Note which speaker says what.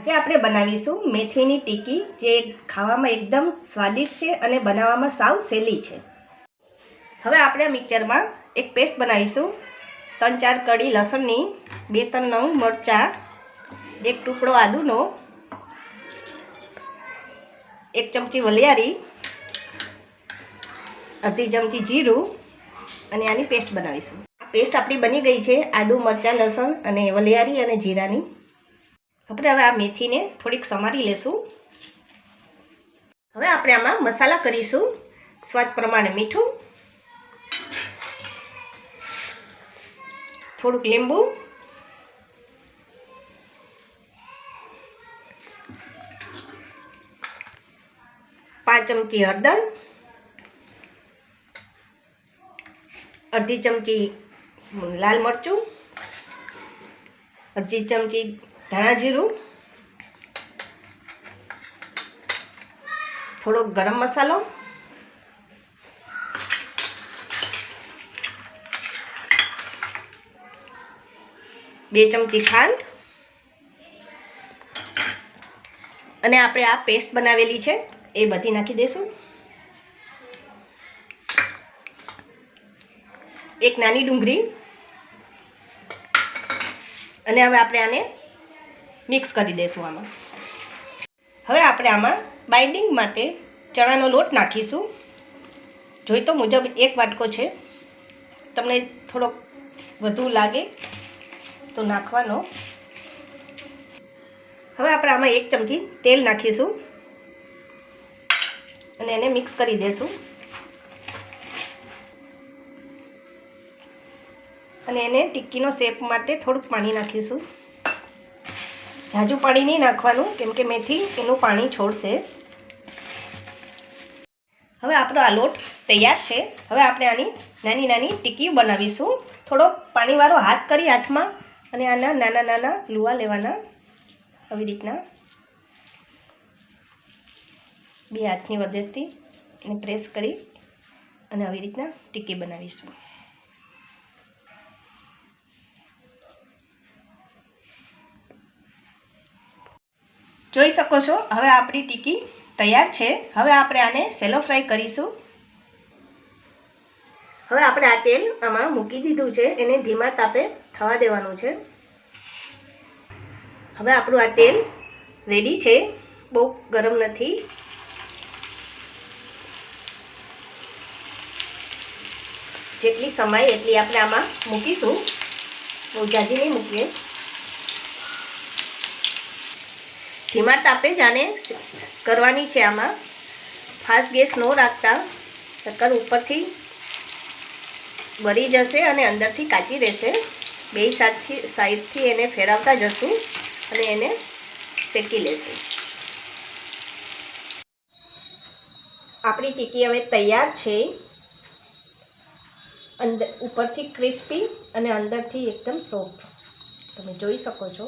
Speaker 1: આજે આપણે બનાવીશું મેથીની ટીકી, જે ખાવામાં એકદમ સ્વાદિષ્ટ છે અને બનાવવામાં સાવ સહેલી છે। હવે આપણે આ મિક્સરમાં એક પેસ્ટ બનાવીશું। 3-4 કળી લસણની, 2-3 નંગ મરચાં, એક ટુકડો આદુનો, 1 ચમચી વલિયારી, અડધી ચમચી જીરું અને આની પેસ્ટ બનાવીશું। પેસ્ટ આપણી બની ગઈ છે, આદુ, મરચાં, લસણ અને વલિયારી અને જીરાની। આપણે હવે આ મેથીને થોડીક સમારી લેશું। હવે આપણે આમાં મસાલા કરીશું। સ્વાદ પ્રમાણે મીઠું, થોડુંક લીંબુ, પાંચ ચમચી હળદર, અડધી ચમચી લાલ મરચું, અડધી ચમચી ધાણા જીરું, થોડો ગરમ મસાલો, બે ચમચી ખાંડ અને આપણે આ પેસ્ટ બનાવેલી છે એ બધી નાખી દઈશું। એક નાની ડુંગળી અને હવે આપણે આને મિક્સ કરી દઈશું આમાં। હવે આપણે આમાં બાઇન્ડિંગ માટે ચણાનો લોટ નાખીશું। જોઈતો મુજબ 1 વાટકો છે, તમને થોડોક વધુ લાગે તો નાખવાનો। હવે આપણે આમાં 1 ચમચી તેલ નાખીશું અને એને મિક્સ કરી દઈશું અને એને ટિક્કીનો શેપ માટે થોડુંક પાણી નાખીશું। ઝાઝું પાણી નહીં નાખવાનું, કેમ કે મેથી એનું પાણી છોડશે। હવે આપણો આ લોટ તૈયાર છે। હવે આપણે આની નાની નાની ટીકી બનાવીશું। થોડો પાણીવાળો હાથ કરી હાથમાં અને આના નાના નાના લુવા લેવાના, આવી રીતના 2 હાથની મદદથી એને પ્રેસ કરી અને આવી રીતના ટીકી બનાવીશું। જોઈ શકો છો, હવે આપણી ટીકી તૈયાર છે। હવે આપણે આને સેલો ફ્રાય કરીશું। હવે આપણે આ તેલ આમાં મૂકી દીધું છે, એને ધીમા તાપે થવા દેવાનું છે। હવે આપણું આ તેલ રેડી છે, બહુ ગરમ નથી। જેટલી સમાય એટલી આપણે આમાં મૂકીશું, બહુ જાજી નહીં મૂકીએ। ધીમા તાપે જ આને કરવાની છે। આમાં ફાસ્ટ ગેસ ન રાખતા, નકર ઉપરથી બળી જશે અને અંદરથી કાચી રહેશે। બે સાઈડથી એને ફેરવતા જશું અને એને શેકી લેશું। આપણી ટીકી હવે તૈયાર છે, અંદર ઉપરથી ક્રિસ્પી અને અંદરથી એકદમ સોફ્ટ, તમે જોઈ શકો છો।